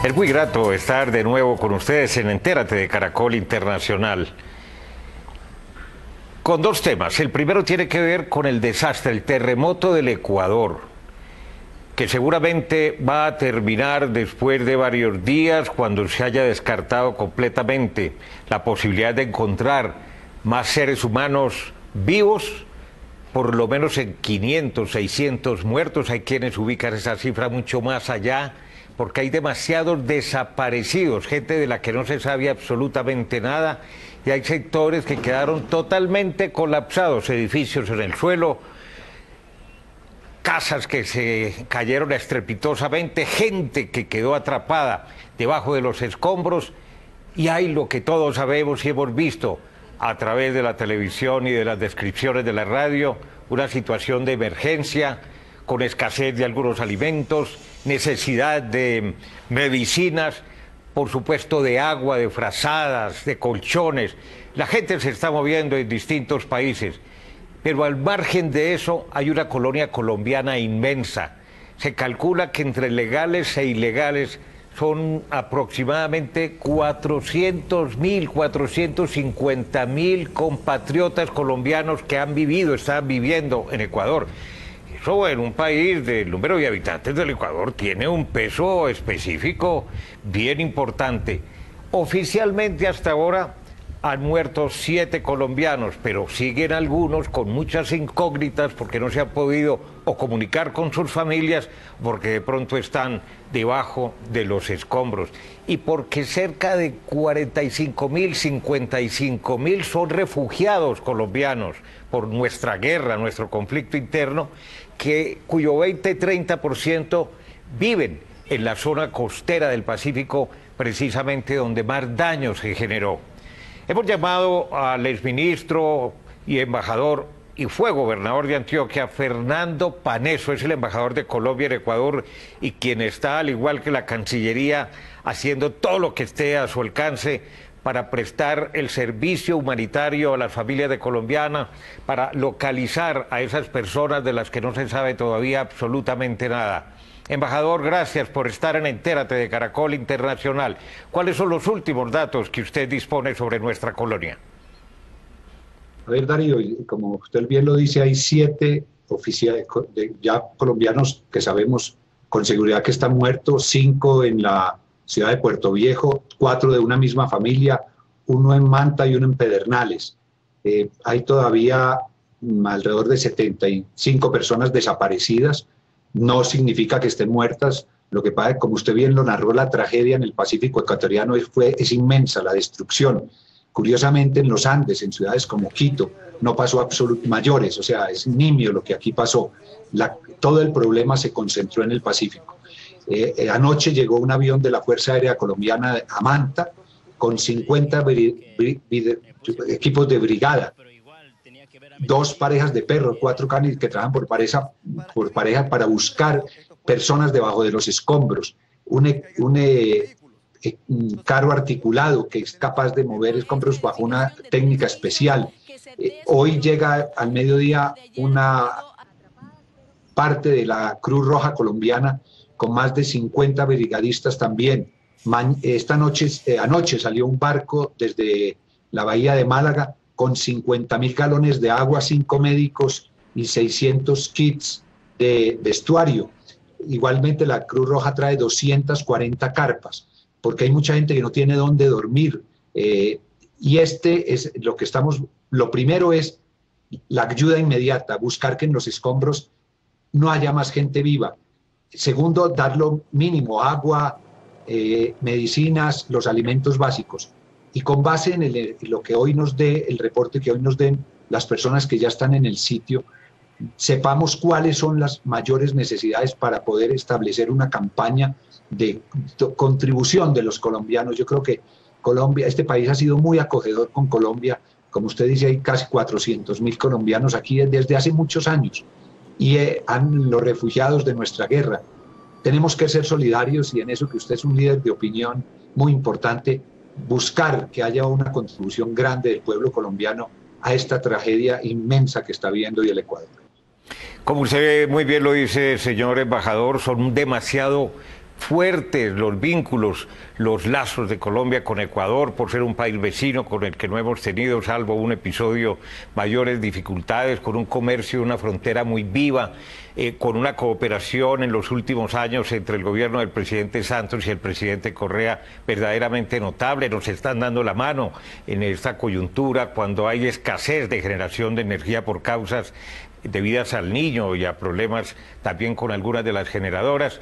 Es muy grato estar de nuevo con ustedes en Entérate de Caracol Internacional. Con dos temas. El primero tiene que ver con el desastre, el terremoto del Ecuador, que seguramente va a terminar después de varios días cuando se haya descartado completamente la posibilidad de encontrar más seres humanos vivos, por lo menos en 500, 600 muertos. Hay quienes ubican esa cifra mucho más allá, porque hay demasiados desaparecidos, gente de la que no se sabe absolutamente nada, y hay sectores que quedaron totalmente colapsados, edificios en el suelo, casas que se cayeron estrepitosamente, gente que quedó atrapada debajo de los escombros, y hay lo que todos sabemos y hemos visto a través de la televisión y de las descripciones de la radio, una situación de emergencia, con escasez de algunos alimentos, necesidad de medicinas, por supuesto de agua, de frazadas, de colchones. La gente se está moviendo en distintos países, pero al margen de eso hay una colonia colombiana inmensa. Se calcula que entre legales e ilegales son aproximadamente 400.000, 450.000 compatriotas colombianos que han vivido, están viviendo en Ecuador. Eso en un país del número de habitantes del Ecuador tiene un peso específico bien importante. Oficialmente hasta ahora han muerto 7 colombianos, pero siguen algunos con muchas incógnitas porque no se han podido o comunicar con sus familias, porque de pronto están debajo de los escombros, y porque cerca de 45.000, 55.000 son refugiados colombianos por nuestra guerra, nuestro conflicto interno, cuyo 20-30% viven en la zona costera del Pacífico, precisamente donde más daño se generó. Hemos llamado al exministro y embajador, y fue gobernador de Antioquia, Fernando Paneso, es el embajador de Colombia en Ecuador, y quien está, al igual que la Cancillería, haciendo todo lo que esté a su alcance para prestar el servicio humanitario a las familias de colombianas, para localizar a esas personas de las que no se sabe todavía absolutamente nada. Embajador, gracias por estar en Entérate de Caracol Internacional. ¿Cuáles son los últimos datos que usted dispone sobre nuestra colonia? A ver, Darío, como usted bien lo dice, hay 7 oficiales ya colombianos que sabemos con seguridad que están muertos, 5 en la ciudad de Puerto Viejo, 4 de una misma familia, 1 en Manta y 1 en Pedernales. Hay todavía alrededor de 75 personas desaparecidas. No significa que estén muertas. Lo que pasa es, como usted bien lo narró, la tragedia en el Pacífico ecuatoriano es inmensa, la destrucción. Curiosamente, en los Andes, en ciudades como Quito, no pasó mayores, o sea, es nimio lo que aquí pasó. Todo el problema se concentró en el Pacífico. Anoche llegó un avión de la Fuerza Aérea Colombiana a Manta con 50 equipos de brigada, 2 parejas de perros, 4 canes que trabajan por pareja para buscar personas debajo de los escombros, un carro articulado que es capaz de mover escombros bajo una técnica especial. Hoy llega al mediodía una parte de la Cruz Roja colombiana con más de 50 brigadistas también. Anoche salió un barco desde la bahía de Málaga con 50.000 galones de agua, 5 médicos y 600 kits de vestuario. Igualmente la Cruz Roja trae 240 carpas, porque hay mucha gente que no tiene dónde dormir. Y es lo primero es la ayuda inmediata, buscar que en los escombros no haya más gente viva. Segundo, dar lo mínimo, agua, medicinas, los alimentos básicos. Y con base en lo que hoy nos dé, el reporte que hoy nos den las personas que ya están en el sitio, sepamos cuáles son las mayores necesidades para poder establecer una campaña de contribución de los colombianos. Yo creo que este país ha sido muy acogedor con Colombia. Como usted dice, hay casi 400.000 colombianos aquí desde hace muchos años, y los refugiados de nuestra guerra. Tenemos que ser solidarios, y en eso que usted es un líder de opinión muy importante, buscar que haya una contribución grande del pueblo colombiano a esta tragedia inmensa que está viviendo hoy el Ecuador. Como usted muy bien lo dice, señor embajador, son demasiado fuertes los vínculos, los lazos de Colombia con Ecuador, por ser un país vecino con el que no hemos tenido, salvo un episodio, mayores dificultades, con un comercio, una frontera muy viva, con una cooperación en los últimos años entre el gobierno del presidente Santos y el presidente Correa verdaderamente notable. Nos están dando la mano en esta coyuntura cuando hay escasez de generación de energía por causas debidas al Niño y a problemas también con algunas de las generadoras.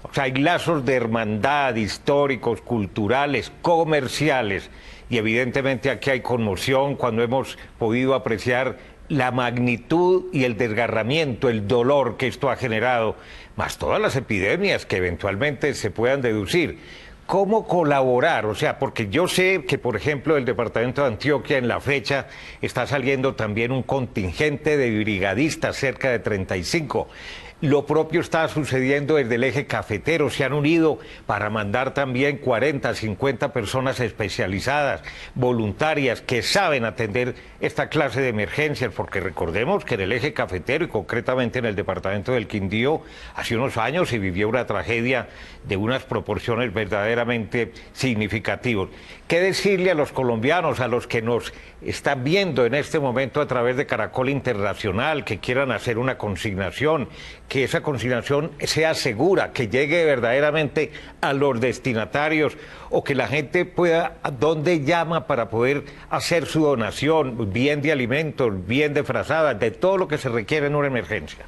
O sea, hay lazos de hermandad históricos, culturales, comerciales, y evidentemente aquí hay conmoción cuando hemos podido apreciar la magnitud y el desgarramiento, el dolor que esto ha generado, más todas las epidemias que eventualmente se puedan deducir. ¿Cómo colaborar? O sea, porque yo sé que, por ejemplo, el departamento de Antioquia en la fecha está saliendo también un contingente de brigadistas, cerca de 35. Lo propio está sucediendo desde el eje cafetero, se han unido para mandar también 40, 50 personas especializadas, voluntarias, que saben atender esta clase de emergencias, porque recordemos que en el eje cafetero y concretamente en el departamento del Quindío, hace unos años se vivió una tragedia de unas proporciones verdaderamente significativas. ¿Qué decirle a los colombianos, a los que nos están viendo en este momento a través de Caracol Internacional, que quieran hacer una consignación, que esa consignación sea segura, que llegue verdaderamente a los destinatarios, o que la gente pueda, ¿dónde llama para poder hacer su donación, bien de alimentos, bien de frazadas, de todo lo que se requiere en una emergencia?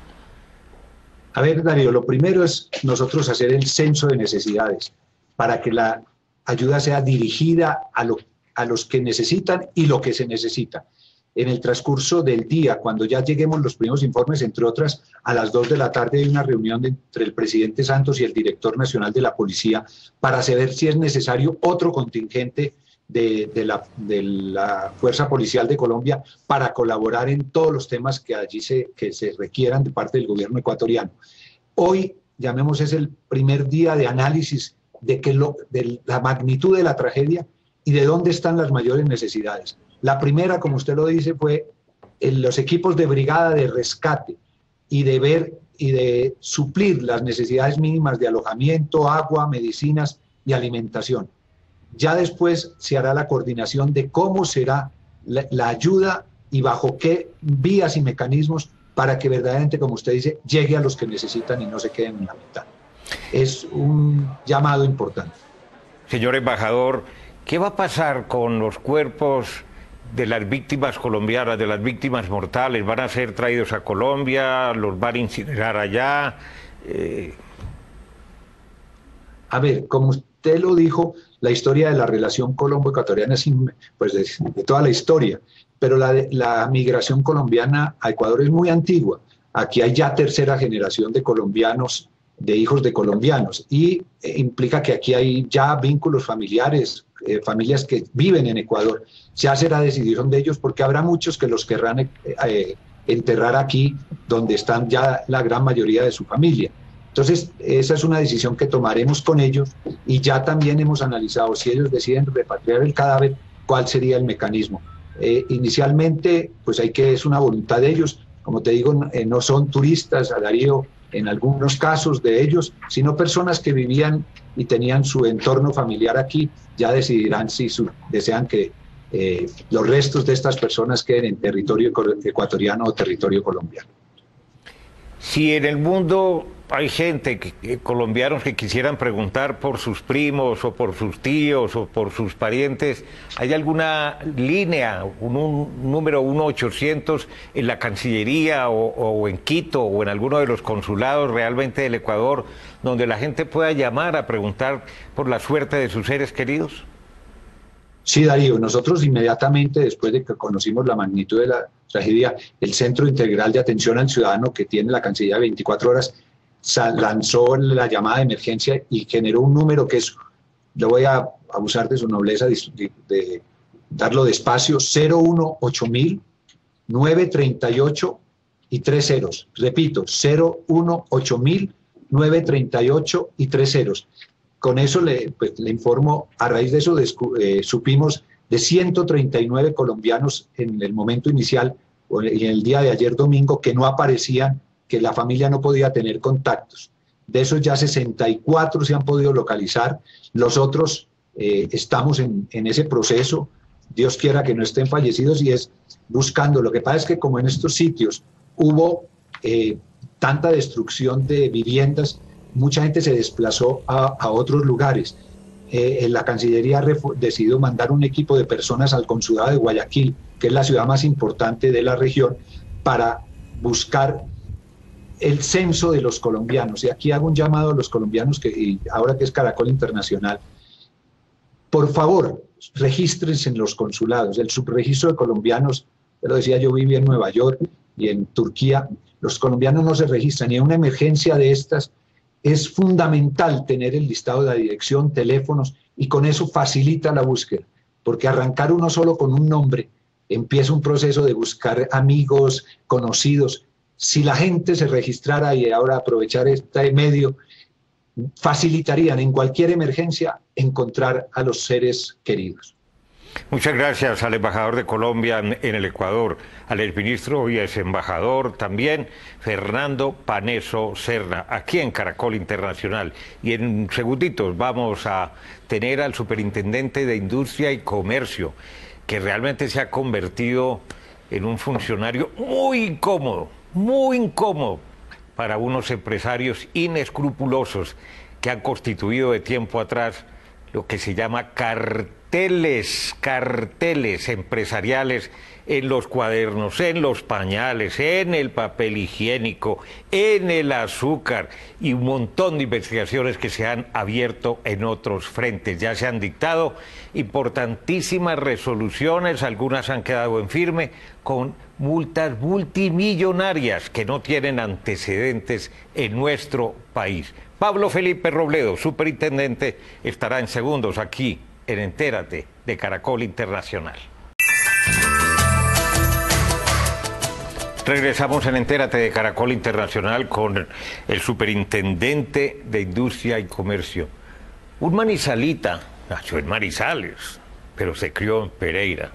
A ver, Darío, lo primero es nosotros hacer el censo de necesidades para que la ayuda sea dirigida a los que necesitan y lo que se necesita. En el transcurso del día, cuando ya lleguemos los primeros informes, entre otras, a las 2 de la tarde hay una reunión entre el presidente Santos y el director nacional de la policía para saber si es necesario otro contingente de la Fuerza Policial de Colombia para colaborar en todos los temas que allí se requieran de parte del gobierno ecuatoriano. Hoy, llamemos, es el primer día de análisis de la magnitud de la tragedia y de dónde están las mayores necesidades. La primera, como usted lo dice, fue en los equipos de brigada de rescate y de ver y de suplir las necesidades mínimas de alojamiento, agua, medicinas y alimentación. Ya después se hará la coordinación de cómo será la ayuda y bajo qué vías y mecanismos para que verdaderamente, como usted dice, llegue a los que necesitan y no se queden en la mitad. Es un llamado importante. Señor embajador, ¿qué va a pasar con los cuerpos de las víctimas colombianas, de las víctimas mortales? ¿Van a ser traídos a Colombia? ¿Los van a incinerar allá? A ver, como usted lo dijo, la historia de la relación colombo-ecuatoriana es pues de toda la historia, pero la migración colombiana a Ecuador es muy antigua. Aquí hay ya tercera generación de colombianos, de hijos de colombianos, y implica que aquí hay ya vínculos familiares, familias que viven en Ecuador. Ya será decisión de ellos, porque habrá muchos que los querrán enterrar aquí, donde están ya la gran mayoría de su familia. Entonces, esa es una decisión que tomaremos con ellos, y ya también hemos analizado, si ellos deciden repatriar el cadáver, cuál sería el mecanismo. Inicialmente, pues es una voluntad de ellos, como te digo, no son turistas, Darío, en algunos casos de ellos, sino personas que vivían y tenían su entorno familiar aquí. Ya decidirán si desean que los restos de estas personas queden en territorio ecuatoriano o territorio colombiano. Si en el mundo hay gente, colombianos, que quisieran preguntar por sus primos o por sus tíos o por sus parientes, ¿hay alguna línea, un número 1-800 en la Cancillería o en Quito o en alguno de los consulados realmente del Ecuador, donde la gente pueda llamar a preguntar por la suerte de sus seres queridos? Sí, Darío, nosotros inmediatamente después de que conocimos la magnitud de la tragedia, el Centro Integral de Atención al Ciudadano, que tiene la Cancillería 24 horas, lanzó la llamada de emergencia y generó un número que es, le voy a abusar de su nobleza de darlo despacio, 018.000 938 y 3 ceros. Repito, 018.000 938 y 3 ceros. Con eso le informo, a raíz de eso supimos de 139 colombianos en el momento inicial y en el día de ayer domingo que no aparecían, que la familia no podía tener contactos. De esos ya 64 se han podido localizar. Los otros estamos en ese proceso. Dios quiera que no estén fallecidos y es buscando. Lo que pasa es que como en estos sitios hubo tanta destrucción de viviendas, mucha gente se desplazó a otros lugares. La Cancillería ha decidido mandar un equipo de personas al Consulado de Guayaquil, que es la ciudad más importante de la región, para buscar el censo de los colombianos. Y aquí hago un llamado a los colombianos, y ahora que es Caracol Internacional, por favor, regístrense en los consulados. El subregistro de colombianos, ya lo decía, yo viví en Nueva York y en Turquía, los colombianos no se registran, y en una emergencia de estas es fundamental tener el listado de la dirección, teléfonos, y con eso facilita la búsqueda, porque arrancar uno solo con un nombre, empieza un proceso de buscar amigos, conocidos. Si la gente se registrara y ahora aprovechar este medio, facilitarían en cualquier emergencia encontrar a los seres queridos. Muchas gracias al embajador de Colombia en el Ecuador, al exministro y ex embajador también, Fernando Paneso Serna, aquí en Caracol Internacional. Y en segunditos vamos a tener al superintendente de Industria y Comercio, que realmente se ha convertido en un funcionario muy incómodo para unos empresarios inescrupulosos que han constituido de tiempo atrás lo que se llama carteles empresariales en los cuadernos, en los pañales, en el papel higiénico, en el azúcar y un montón de investigaciones que se han abierto en otros frentes. Ya se han dictado importantísimas resoluciones, algunas han quedado en firme, con multas multimillonarias que no tienen antecedentes en nuestro país. Pablo Felipe Robledo, superintendente, estará en segundos aquí en Entérate de Caracol Internacional. Regresamos en Entérate de Caracol Internacional con el superintendente de Industria y Comercio. Un manizalita, nació en Manizales, pero se crió en Pereira.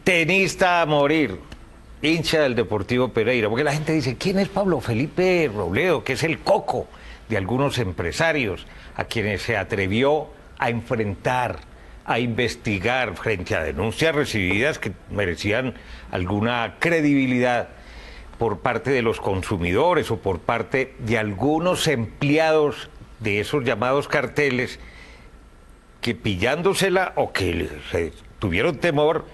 Tenista a morir, hincha del Deportivo Pereira, porque la gente dice, ¿quién es Pablo Felipe Robledo? Que es el coco de algunos empresarios a quienes se atrevió a enfrentar, a investigar frente a denuncias recibidas que merecían alguna credibilidad por parte de los consumidores o por parte de algunos empleados de esos llamados carteles que pillándosela o que tuvieron temor,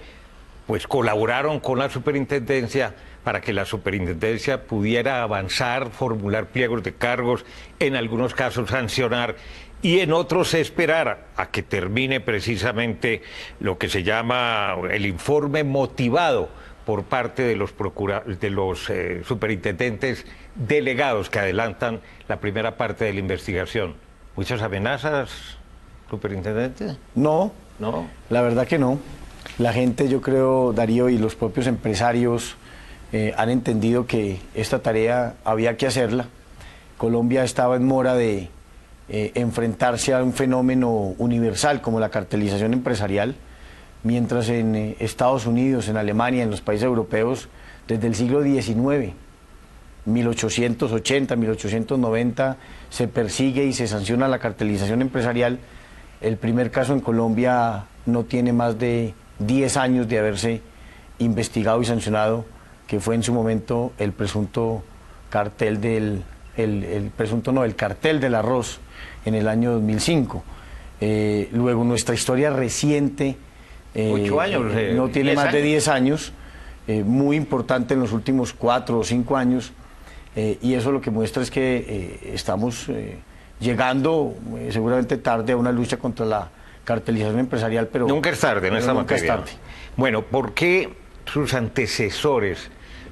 pues colaboraron con la superintendencia para que la superintendencia pudiera avanzar, formular pliegos de cargos, en algunos casos sancionar y en otros esperar a que termine precisamente lo que se llama el informe motivado por parte de los superintendentes delegados que adelantan la primera parte de la investigación. ¿Muchas amenazas, superintendente? No, ¿no? La verdad que no. La gente, yo creo, Darío, y los propios empresarios han entendido que esta tarea había que hacerla. Colombia estaba en mora de enfrentarse a un fenómeno universal como la cartelización empresarial, mientras en Estados Unidos, en Alemania, en los países europeos, desde el siglo XIX, 1880, 1890, se persigue y se sanciona la cartelización empresarial. El primer caso en Colombia no tiene más de 10 años de haberse investigado y sancionado, que fue en su momento el presunto cartel el cartel del arroz en el año 2005. Luego nuestra historia reciente 8 años, no tiene más de 10 años, muy importante en los últimos 4 o 5 años, y eso lo que muestra es que estamos llegando seguramente tarde a una lucha contra la cartelización empresarial, pero nunca es tarde en esta materia. Nunca es tarde. Bueno, ¿por qué sus antecesores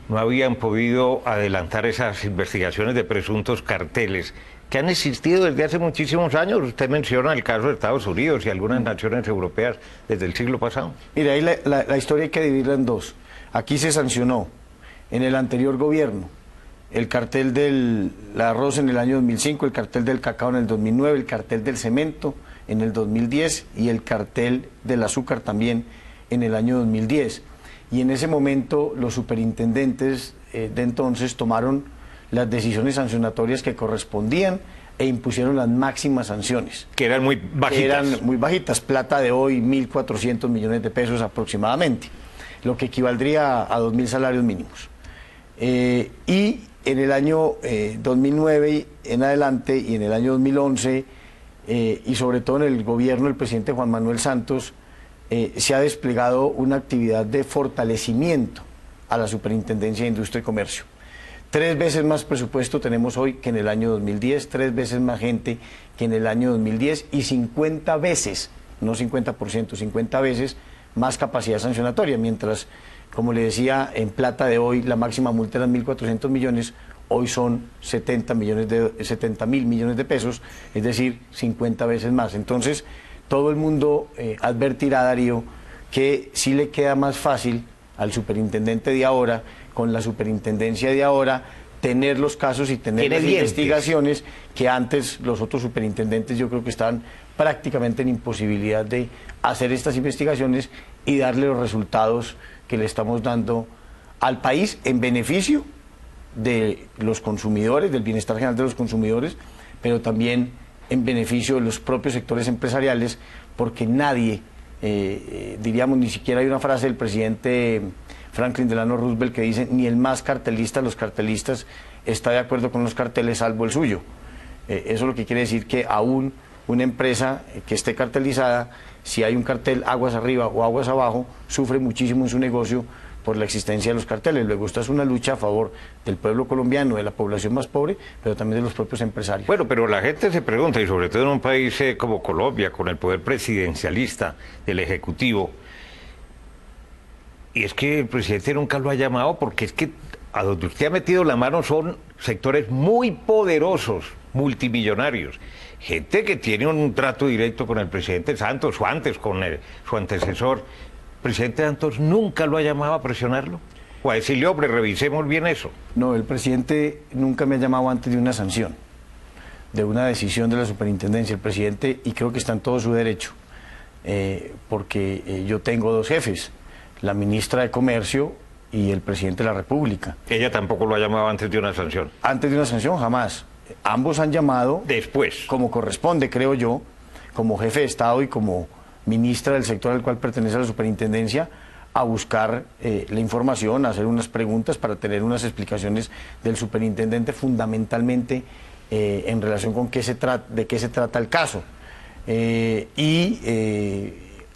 no habían podido adelantar esas investigaciones de presuntos carteles que han existido desde hace muchísimos años? Usted menciona el caso de Estados Unidos y algunas naciones europeas desde el siglo pasado. Mira, ahí la historia hay que dividirla en dos. Aquí se sancionó en el anterior gobierno el cartel del arroz en el año 2005, el cartel del cacao en el 2009, el cartel del cemento en el 2010 y el cartel del azúcar también en el año 2010. Y en ese momento los superintendentes de entonces tomaron las decisiones sancionatorias que correspondían e impusieron las máximas sanciones. Que eran muy bajitas. Eran muy bajitas, plata de hoy 1.400 millones de pesos aproximadamente, lo que equivaldría a 2.000 salarios mínimos. Y en el año 2009 en adelante y en el año 2011 y sobre todo en el gobierno del presidente Juan Manuel Santos se ha desplegado una actividad de fortalecimiento a la Superintendencia de Industria y Comercio. 3 veces más presupuesto tenemos hoy que en el año 2010, 3 veces más gente que en el año 2010 y 50 veces, no 50%, 50 veces más capacidad sancionatoria, mientras, como le decía, en plata de hoy la máxima multa eran 1.400 millones, hoy son 70.000 millones de pesos, es decir, 50 veces más. Entonces, todo el mundo advertirá, Darío, que sí le queda más fácil al superintendente de ahora, con la superintendencia de ahora, tener los casos y tener las investigaciones que antes los otros superintendentes yo creo que estaban prácticamente en imposibilidad de hacer estas investigaciones y darle los resultados que le estamos dando al país en beneficio de los consumidores, del bienestar general de los consumidores, pero también en beneficio de los propios sectores empresariales, porque nadie, diríamos, ni siquiera hay una frase del presidente Franklin Delano Roosevelt que dice, ni el más cartelista de los cartelistas está de acuerdo con los carteles salvo el suyo. Eso lo que quiere decir que aún una empresa que esté cartelizada, si hay un cartel aguas arriba o aguas abajo, sufre muchísimo en su negocio por la existencia de los carteles. Luego, esta es una lucha a favor del pueblo colombiano, de la población más pobre, pero también de los propios empresarios. Bueno, pero la gente se pregunta, y sobre todo en un país como Colombia, con el poder presidencialista del Ejecutivo, y es que el presidente nunca lo ha llamado, porque es que a donde usted ha metido la mano son sectores muy poderosos, multimillonarios, gente que tiene un trato directo con el presidente Santos, o antes con su antecesor. ¿El presidente Santos nunca lo ha llamado a presionarlo? O a decirle, hombre, revisemos bien eso. No, el presidente nunca me ha llamado antes de una sanción, de una decisión de la superintendencia. El presidente, y creo que está en todo su derecho, porque yo tengo 2 jefes, la ministra de Comercio y el presidente de la República. Ella tampoco lo ha llamado antes de una sanción. Antes de una sanción, jamás. Ambos han llamado después, como corresponde, creo yo, como jefe de Estado y como ministra del sector al cual pertenece a la superintendencia, a buscar la información, a hacer unas preguntas para tener unas explicaciones del superintendente, fundamentalmente en relación con de qué se trata el caso.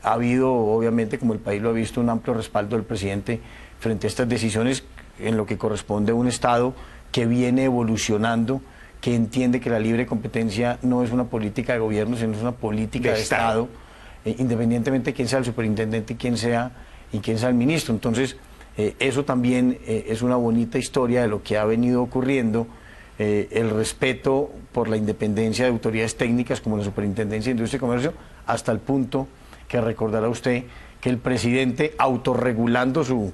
Ha habido, obviamente, como el país lo ha visto, un amplio respaldo del presidente frente a estas decisiones en lo que corresponde a un Estado que viene evolucionando, que entiende que la libre competencia no es una política de gobierno, sino es una política de Estado, independientemente de quién sea el superintendente y quién sea el ministro. Entonces, eso también es una bonita historia de lo que ha venido ocurriendo, el respeto por la independencia de autoridades técnicas como la Superintendencia de Industria y Comercio, hasta el punto que recordará usted que el presidente, autorregulando su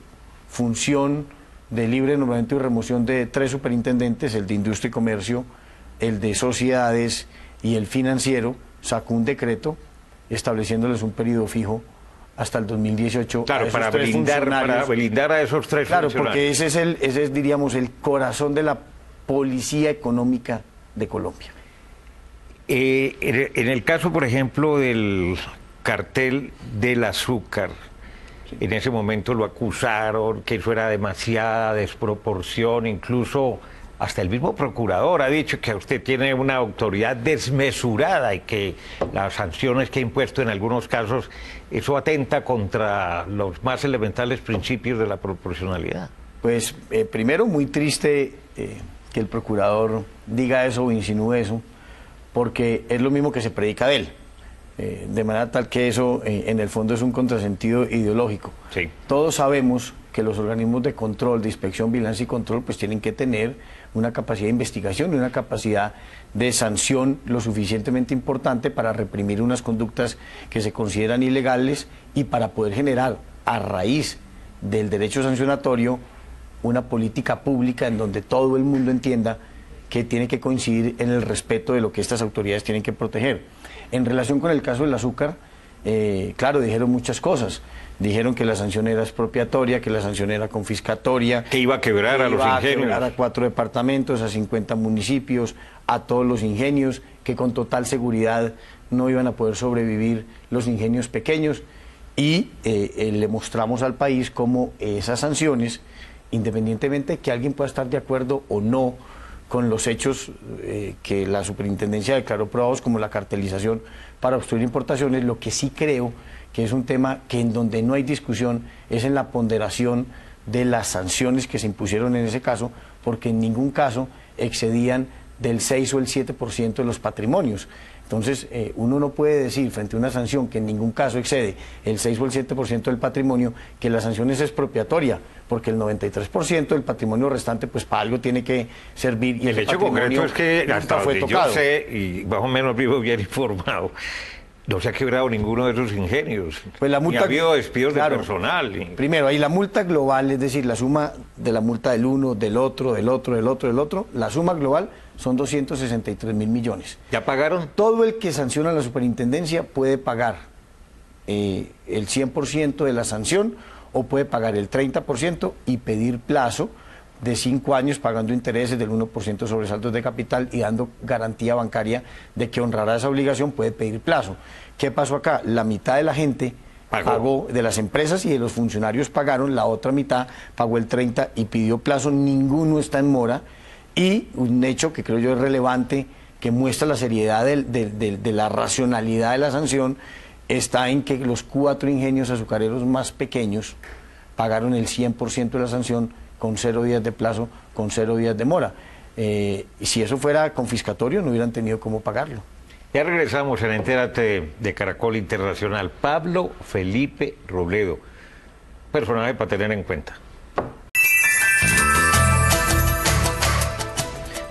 función de libre nombramiento y remoción de 3 superintendentes, el de Industria y Comercio, el de Sociedades y el financiero, sacó un decreto estableciéndoles un periodo fijo hasta el 2018. Claro, para blindar a esos 3 claro, funcionarios. porque ese es, diríamos, el corazón de la policía económica de Colombia. En el caso, por ejemplo, del cartel del azúcar, en ese momento lo acusaron que eso era demasiada desproporción, incluso hasta el mismo procurador ha dicho que usted tiene una autoridad desmesurada y que las sanciones que ha impuesto en algunos casos, eso atenta contra los más elementales principios de la proporcionalidad. Pues primero, muy triste que el procurador diga eso o insinúe eso, porque es lo mismo que se predica de él. De manera tal que eso en el fondo es un contrasentido ideológico. Sí. Todos sabemos que los organismos de control, de inspección, vigilancia y control, pues tienen que tener una capacidad de investigación y una capacidad de sanción lo suficientemente importante para reprimir unas conductas que se consideran ilegales y para poder generar a raíz del derecho sancionatorio una política pública en donde todo el mundo entienda que tiene que coincidir en el respeto de lo que estas autoridades tienen que proteger. En relación con el caso del azúcar, claro, dijeron muchas cosas. Dijeron que la sanción era expropiatoria, que la sanción era confiscatoria. Que iba a quebrar a los ingenios. Que iba a quebrar a 4 departamentos, a 50 municipios, a todos los ingenios, que con total seguridad no iban a poder sobrevivir los ingenios pequeños. Y le mostramos al país cómo esas sanciones, independientemente de que alguien pueda estar de acuerdo o no con los hechos que la superintendencia declaró probados, como la cartelización para obstruir importaciones, lo que sí creo que es un tema que en donde no hay discusión es en la ponderación de las sanciones que se impusieron en ese caso, porque en ningún caso excedían del 6 o el 7% de los patrimonios. Entonces, uno no puede decir frente a una sanción que en ningún caso excede el 6 o el 7% del patrimonio que la sanción es expropiatoria, porque el 93% del patrimonio restante, pues para algo tiene que servir. Y el hecho concreto es que hasta fue donde tocado. Yo sé, y más o menos vivo bien informado, no se ha quebrado ninguno de esos ingenios. Pues la multa, ni ha habido despidos, claro, de personal. Primero, hay la multa global, es decir, la suma de la multa del uno, del otro, del otro, del otro, del otro. La suma global son 263.000 millones. ¿Ya pagaron? Todo el que sanciona a la superintendencia puede pagar el 100% de la sanción o puede pagar el 30% y pedir plazo de 5 años pagando intereses del 1% sobre saldos de capital y dando garantía bancaria de que honrará esa obligación, puede pedir plazo. ¿Qué pasó acá? La mitad de la gente pagó, de las empresas y de los funcionarios pagaron, la otra mitad pagó el 30% y pidió plazo, ninguno está en mora. Y un hecho que creo yo es relevante, que muestra la seriedad de la racionalidad de la sanción, está en que los 4 ingenios azucareros más pequeños pagaron el 100% de la sanción con 0 días de plazo, con 0 días de mora. Y si eso fuera confiscatorio, no hubieran tenido cómo pagarlo. Ya regresamos en Entérate de Caracol Internacional. Pablo Felipe Robledo, personaje para tener en cuenta.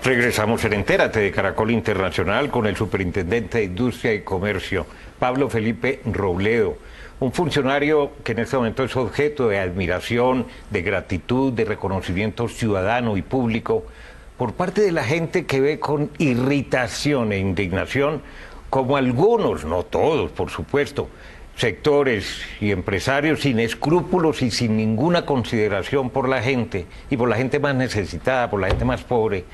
Regresamos en Entérate de Caracol Internacional con el superintendente de Industria y Comercio, Pablo Felipe Robledo, un funcionario que en este momento es objeto de admiración, de gratitud, de reconocimiento ciudadano y público por parte de la gente que ve con irritación e indignación como algunos, no todos, por supuesto, sectores y empresarios sin escrúpulos y sin ninguna consideración por la gente y por la gente más necesitada, por la gente más pobre,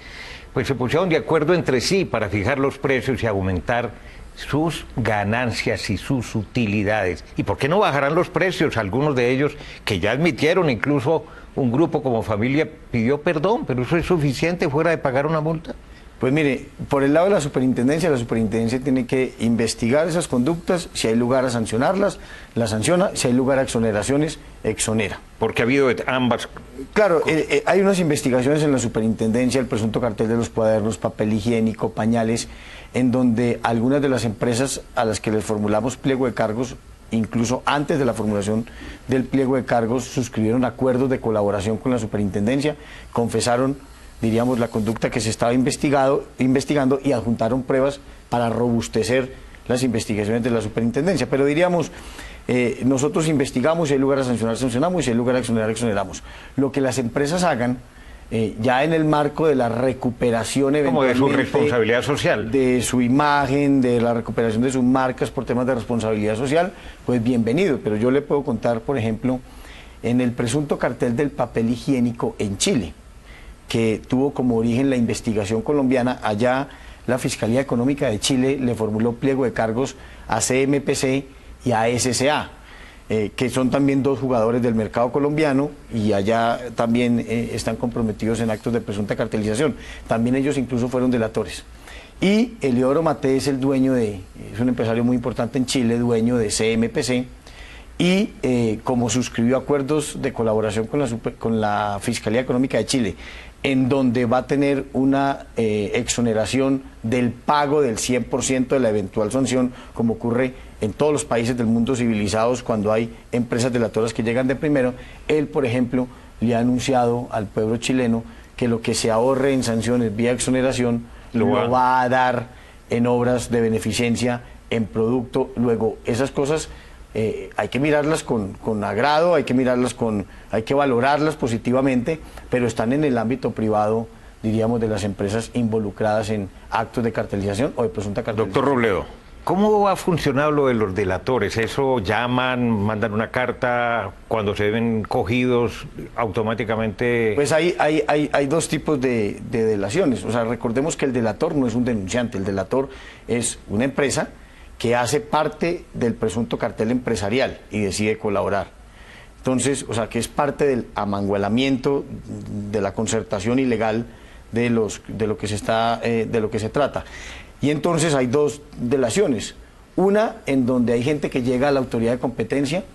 pues se pusieron de acuerdo entre sí para fijar los precios y aumentar sus ganancias y sus utilidades. ¿Y por qué no bajarán los precios? Algunos de ellos que ya admitieron, incluso un grupo como Familia pidió perdón, pero eso es suficiente fuera de pagar una multa. Pues mire, por el lado de la superintendencia tiene que investigar esas conductas, si hay lugar a sancionarlas, las sanciona, si hay lugar a exoneraciones, exonera. Porque ha habido ambas. Claro, hay unas investigaciones en la superintendencia, el presunto cartel de los cuadernos, papel higiénico, pañales, en donde algunas de las empresas a las que les formulamos pliego de cargos, incluso antes de la formulación del pliego de cargos, suscribieron acuerdos de colaboración con la superintendencia, confesaron, diríamos, la conducta que se estaba investigando y adjuntaron pruebas para robustecer las investigaciones de la superintendencia. Pero diríamos, nosotros investigamos, si hay lugar a sancionar, sancionamos, y si hay lugar a exonerar, exoneramos. Lo que las empresas hagan, ya en el marco de la recuperación eventualmente... Como de su responsabilidad social. De su imagen, de la recuperación de sus marcas por temas de responsabilidad social, pues bienvenido. Pero yo le puedo contar, por ejemplo, en el presunto cartel del papel higiénico en Chile, que tuvo como origen la investigación colombiana, allá la Fiscalía Económica de Chile le formuló pliego de cargos a CMPC y a SCA, que son también 2 jugadores del mercado colombiano y allá también están comprometidos en actos de presunta cartelización. También ellos incluso fueron delatores. Y Eliodoro Maté es el dueño es un empresario muy importante en Chile, dueño de CMPC, y como suscribió acuerdos de colaboración con la Fiscalía Económica de Chile, en donde va a tener una exoneración del pago del 100% de la eventual sanción, como ocurre en todos los países del mundo civilizados cuando hay empresas delatoras que llegan de primero. Él, por ejemplo, le ha anunciado al pueblo chileno que lo que se ahorre en sanciones vía exoneración lo va a dar en obras de beneficencia, en producto. Luego, esas cosas hay que mirarlas con agrado, hay que valorarlas positivamente, pero están en el ámbito privado, diríamos, de las empresas involucradas en actos de cartelización o de presunta cartelización. Doctor Robledo, ¿Cómo ha funcionado lo de los delatores? ¿Eso llaman, mandan una carta, cuando se ven cogidos automáticamente? Pues hay dos tipos de delaciones. O sea, recordemos que el delator no es un denunciante, el delator es una empresa que hace parte del presunto cartel empresarial y decide colaborar. Entonces, o sea, que es parte del amangualamiento, de la concertación ilegal de lo que se trata. Y entonces hay dos delaciones. Una en donde hay gente que llega a la autoridad de competencia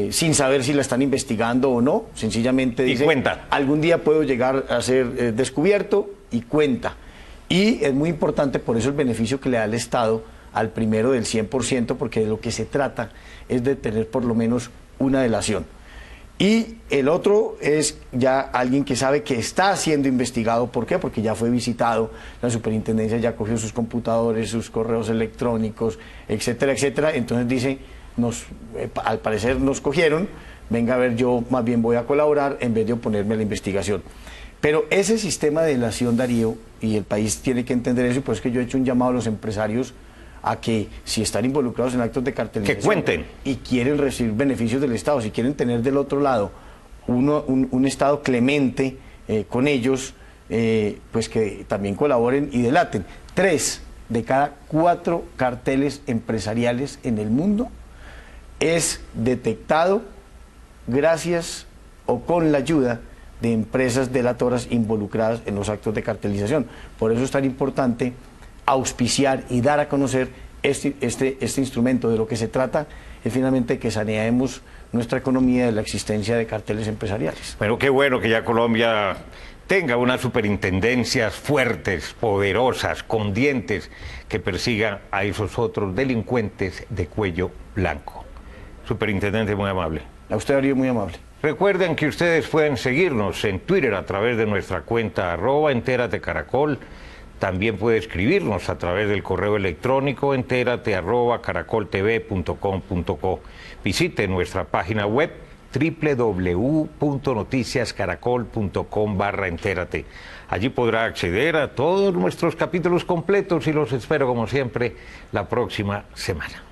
sin saber si la están investigando o no, sencillamente dice, cuenta. Algún día puedo llegar a ser descubierto, y cuenta. Y es muy importante por eso el beneficio que le da el Estado al primero del 100%, porque de lo que se trata es de tener por lo menos una delación. Y el otro es ya alguien que sabe que está siendo investigado. ¿Por qué? Porque ya fue visitado, la superintendencia ya cogió sus computadores, sus correos electrónicos, etcétera, etcétera. Entonces dice, al parecer nos cogieron, venga a ver, yo más bien voy a colaborar en vez de oponerme a la investigación. Pero ese sistema de delación, Darío, y el país tiene que entender eso, y por eso es que yo he hecho un llamado a los empresarios a que, si están involucrados en actos de cartelización, que cuenten, y quieren recibir beneficios del Estado, si quieren tener del otro lado un Estado clemente con ellos, pues que también colaboren y delaten. 3 de cada 4 carteles empresariales en el mundo es detectado gracias o con la ayuda de empresas delatoras involucradas en los actos de cartelización. Por eso es tan importante auspiciar y dar a conocer este instrumento. De lo que se trata es finalmente que saneemos nuestra economía de la existencia de carteles empresariales. Bueno, qué bueno que ya Colombia tenga unas superintendencias fuertes, poderosas, con dientes, que persigan a esos otros delincuentes de cuello blanco. Superintendente, muy amable. A usted, Darío, muy amable. Recuerden que ustedes pueden seguirnos en Twitter a través de nuestra cuenta @enteratecaracol. También puede escribirnos a través del correo electrónico enterate@caracoltv.com.co. Visite nuestra página web www.noticiascaracol.com/entérate. Allí podrá acceder a todos nuestros capítulos completos y los espero como siempre la próxima semana.